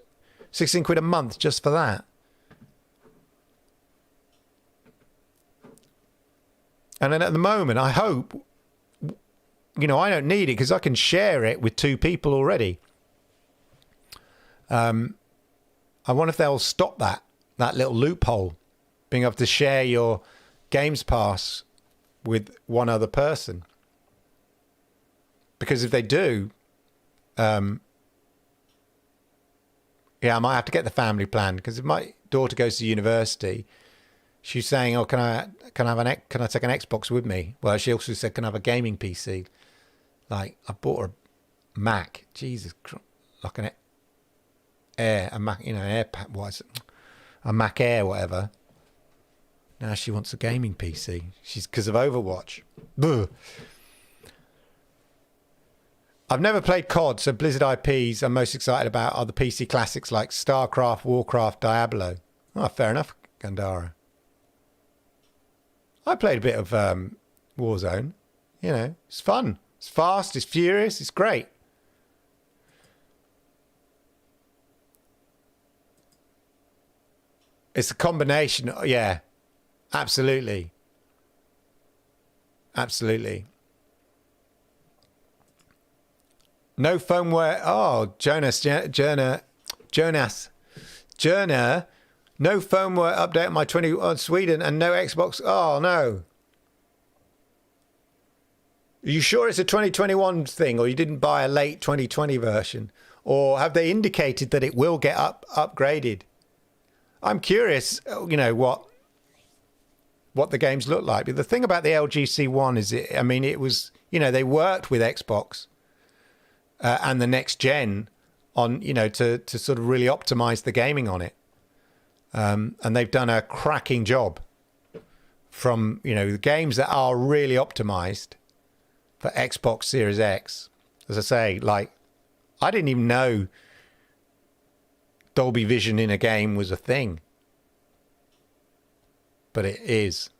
16 quid a month just for that? And then at the moment, I hope, you know, I don't need it because I can share it with 2 people already. I wonder if they'll stop that little loophole, being able to share your Games Pass with one other person. Because if they do, yeah, I might have to get the family plan, because if my daughter goes to university, she's saying, oh, can I take an Xbox with me? Well, she also said, can I have a gaming PC? Like, I bought her a Mac. Jesus Christ. Like an Air, a Mac, you know, AirPad, what is it? A Mac Air, whatever. Now she wants a gaming PC. She's because of Overwatch. Ugh. I've never played COD, so Blizzard IPs I'm most excited about are the PC classics like StarCraft, Warcraft, Diablo. Oh, fair enough, Gandara. I played a bit of Warzone. You know, it's fun. It's fast, it's furious, it's great. It's a combination, yeah. Absolutely. Absolutely. No firmware. Oh, Jonas. No firmware update on my 20 on Sweden and no Xbox. Oh, no. Are you sure it's a 2021 thing, or you didn't buy a late 2020 version? Or have they indicated that it will get upgraded? I'm curious, you know, what the games look like. But the thing about the LGC one is, it was, you know, they worked with Xbox and the next gen on, you know, to sort of really optimize the gaming on it. And they've done a cracking job from, you know, the games that are really optimized for Xbox Series X. As I say, like, I didn't even know Dolby Vision in a game was a thing. But it is.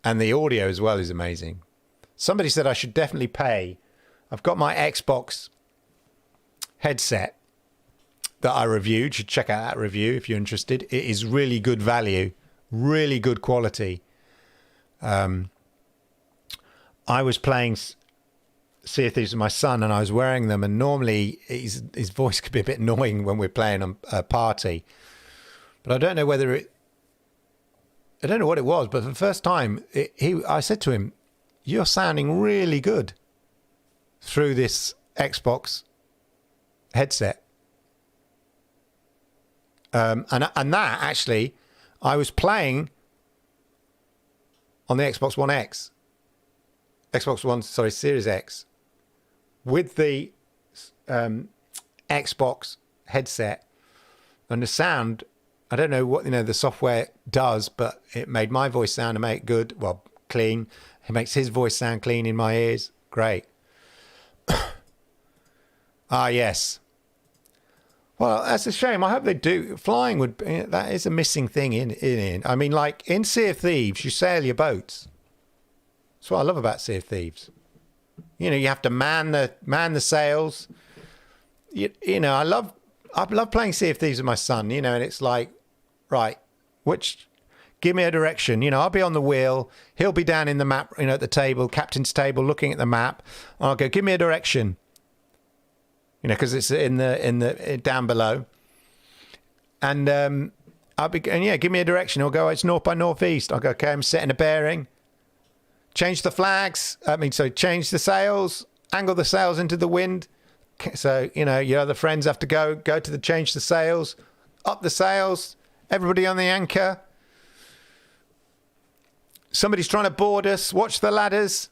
And the audio as well is amazing. Somebody said I should definitely pay. I've got my Xbox headset that I reviewed. You should check out that review if you're interested. It is really good value, really good quality. I was playing Sea of Thieves with my son, and I was wearing them, and normally his voice could be a bit annoying when we're playing on a party. But I don't know whether I don't know what it was, but for the first time, I said to him, you're sounding really good through this Xbox headset. And that, actually, I was playing on the Xbox One X. Series X. With the Xbox headset. And the sound, I don't know what, you know, the software does, but it made my voice sound good, well, clean. It makes his voice sound clean in my ears. Great. Ah, yes. Well, that's a shame. I hope they do. Flying that is a missing thing in. I mean, like in Sea of Thieves, you sail your boats. That's what I love about Sea of Thieves. You know, you have to man the sails. You know, I love playing Sea of Thieves with my son, you know, and it's like, right, give me a direction. You know, I'll be on the wheel. He'll be down in the map, you know, at the table, captain's table, looking at the map. I'll go, give me a direction. You know, because it's in the down below. And and yeah, give me a direction. He'll go, it's north by northeast. I'll go, okay, I'm setting a bearing. Change the flags. Change the sails, angle the sails into the wind. So, your other friends have to go to change the sails, up the sails, everybody on the anchor. Somebody's trying to board us. Watch the ladders.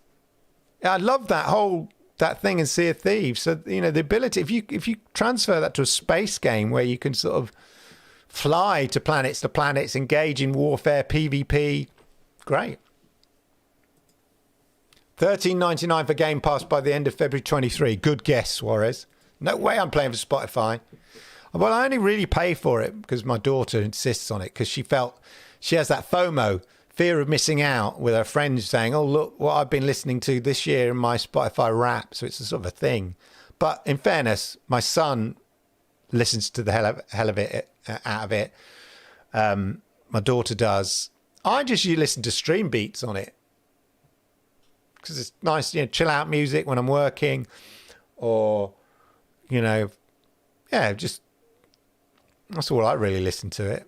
I love that thing in Sea of Thieves. So, the ability, if you transfer that to a space game where you can sort of fly to planets, engage in warfare, PvP, great. $13.99 for Game Pass by the end of February 23. Good guess, Suarez. No way I'm playing for Spotify. Well, I only really pay for it because my daughter insists on it because she has that FOMO, fear of missing out, with her friends saying, oh, look what I've been listening to this year in my Spotify rap. So it's a sort of a thing. But in fairness, my son listens to the hell of it out of it. My daughter does. I just listen to stream beats on it because it's nice, chill out music when I'm working, or just that's all I really listen to it.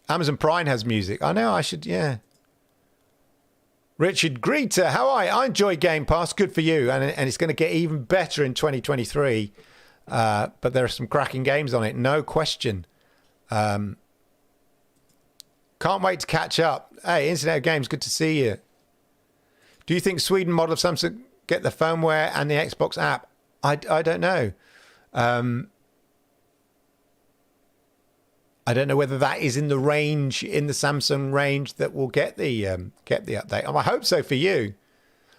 Amazon Prime has music. I know I should, yeah. Richard Greeter, how are you? I enjoy Game Pass. Good for you. And it's going to get even better in 2023. But there are some cracking games on it, no question. Can't wait to catch up. Hey, Internet of Games, good to see you. Do you think Sweden model of Samsung get the firmware and the Xbox app? I don't know. I don't know whether that is in the Samsung range that will get the update. I hope so for you.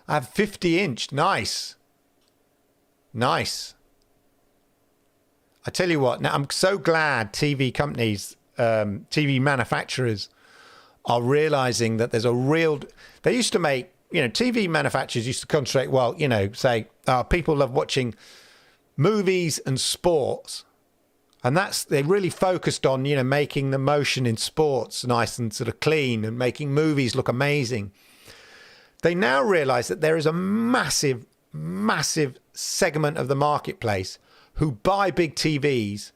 I have 50-inch. Nice. I tell you what, now I'm so glad TV companies, TV manufacturers are realizing that there's a real... They used to make, TV manufacturers used to concentrate, say, people love watching movies and sports. And they really focused on, making the motion in sports nice and sort of clean and making movies look amazing. They now realize that there is a massive, massive segment of the marketplace who buy big TVs,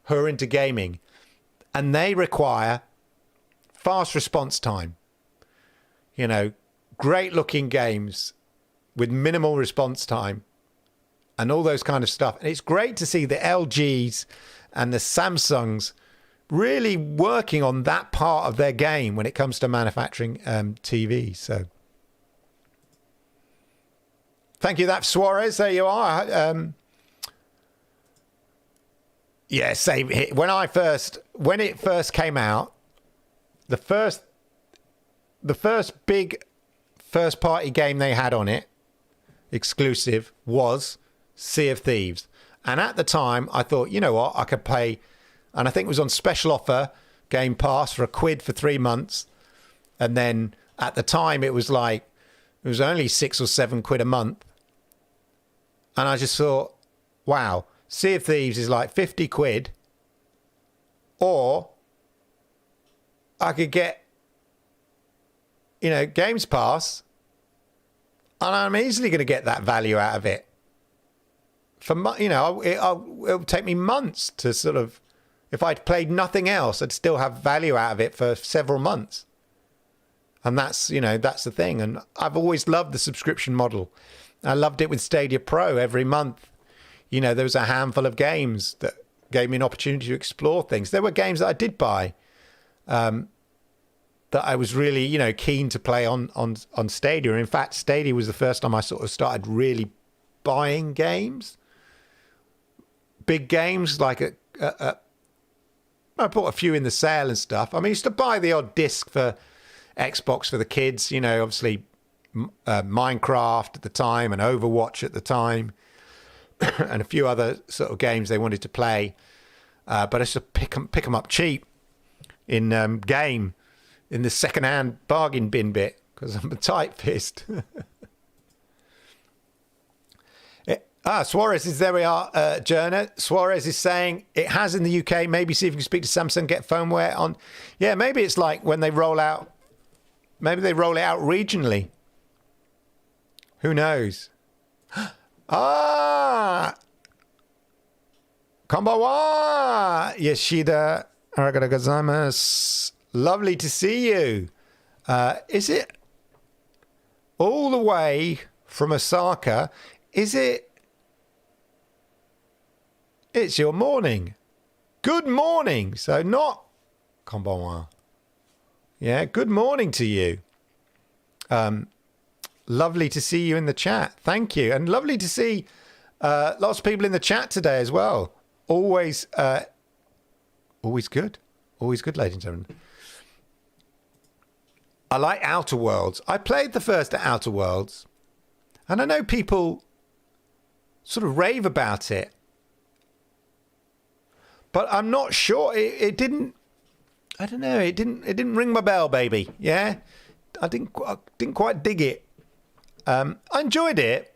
who are into gaming, and they require fast response time. Great looking games with minimal response time and all those kind of stuff. And it's great to see the LGs and the Samsungs really working on that part of their game when it comes to manufacturing TVs. So thank you, that's Suarez. There you are. Yeah, same here. When it first came out, the first big first party game they had on it, exclusive, was Sea of Thieves. And at the time, I thought, you know what, I could pay, and I think it was on special offer, Game Pass, for £1 for 3 months. And then at the time, it was only £6 or £7 a month. And I just thought, wow, Sea of Thieves is like £50, or I could get, Games Pass, and I'm easily going to get that value out of it. It'll take me months to sort of, if I'd played nothing else, I'd still have value out of it for several months. And that's the thing. And I've always loved the subscription model. I loved it with Stadia Pro every month. There was a handful of games that gave me an opportunity to explore things. There were games that I did buy that I was really, keen to play on Stadia. In fact, Stadia was the first time I sort of started really buying games. Big games, like I bought a few in the sale and stuff. I used to buy the odd disc for Xbox for the kids, obviously Minecraft at the time and Overwatch at the time and a few other sort of games they wanted to play. But I used to pick them up cheap in in the second-hand bargain bin bit because I'm a tight fist. Suarez is, there we are, Journa. Suarez is saying it has in the UK. Maybe see if you can speak to Samsung, get firmware on. Yeah, maybe it's like when they roll out, maybe they roll it out regionally. Who knows? Konbawa! Yoshida Arigato gozaimasu. Lovely to see you. Is it all the way from Osaka? Is it? It's your morning. Good morning. So not konbanwa. Yeah, good morning to you. Lovely to see you in the chat. Thank you. And lovely to see lots of people in the chat today as well. Always good. Always good, ladies and gentlemen. I like Outer Worlds. I played the first Outer Worlds. And I know people sort of rave about it. But I'm not sure. It didn't... I don't know. It didn't ring my bell, baby. Yeah? I didn't quite dig it. I enjoyed it.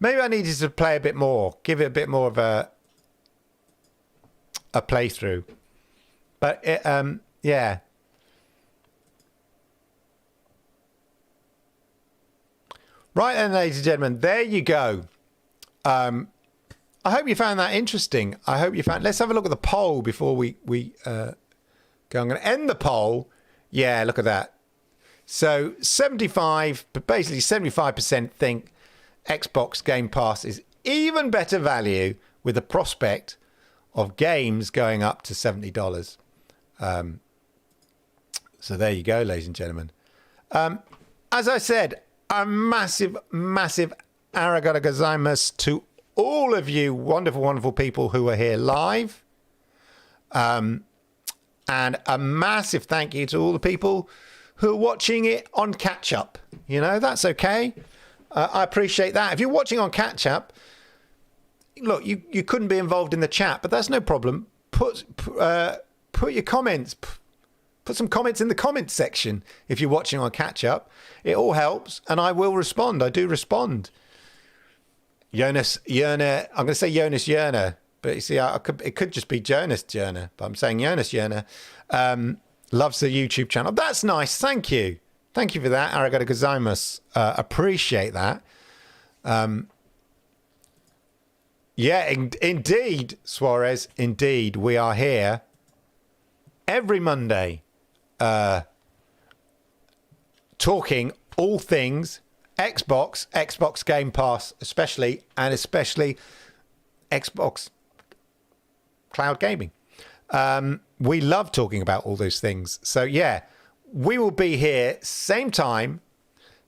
Maybe I needed to play a bit more. Give it a bit more of a playthrough. But, yeah. Right then, ladies and gentlemen, there you go. I hope you found that interesting. I hope you found... Let's have a look at the poll before we go. I'm going to end the poll. Yeah, look at that. So 75% think Xbox Game Pass is even better value with the prospect of games going up to $70. So there you go, ladies and gentlemen. As I said, a massive arigato gozaimasu to all of you wonderful, wonderful people who are here live. And a massive thank you to all the people who are watching it on catch up. You know, that's okay. I appreciate that. If you're watching on catch up, look, you couldn't be involved in the chat, but that's no problem. Put your comments. Put some comments in the comments section if you're watching on catch up. It all helps, and I will respond. I do respond. Jonas Yerner. I'm going to say Jonas Yerner, but you see, it could just be Jonas Yerner, but I'm saying Jonas Yerner. Loves the YouTube channel. That's nice. Thank you. Thank you for that. Arigato gozaimasu. Appreciate that. Yeah, indeed, Suarez. Indeed, we are here every Monday talking all things Xbox Game Pass, especially Xbox Cloud Gaming. We love talking about all those things. So yeah, we will be here same time,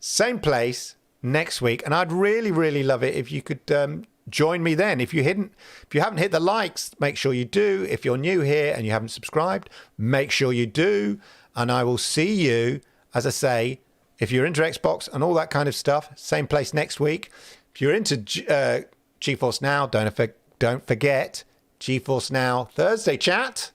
same place next week, and I'd really, really love it if you could join me then. If you haven't hit the likes, make sure you do. If you're new here and you haven't subscribed, make sure you do. And I will see you, as I say, if you're into Xbox and all that kind of stuff, same place next week. If you're into GeForce Now, don't forget GeForce Now Thursday chat.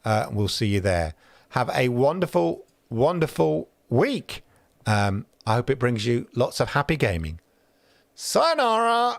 We'll see you there. Have a wonderful, wonderful week. I hope it brings you lots of happy gaming. Sayonara.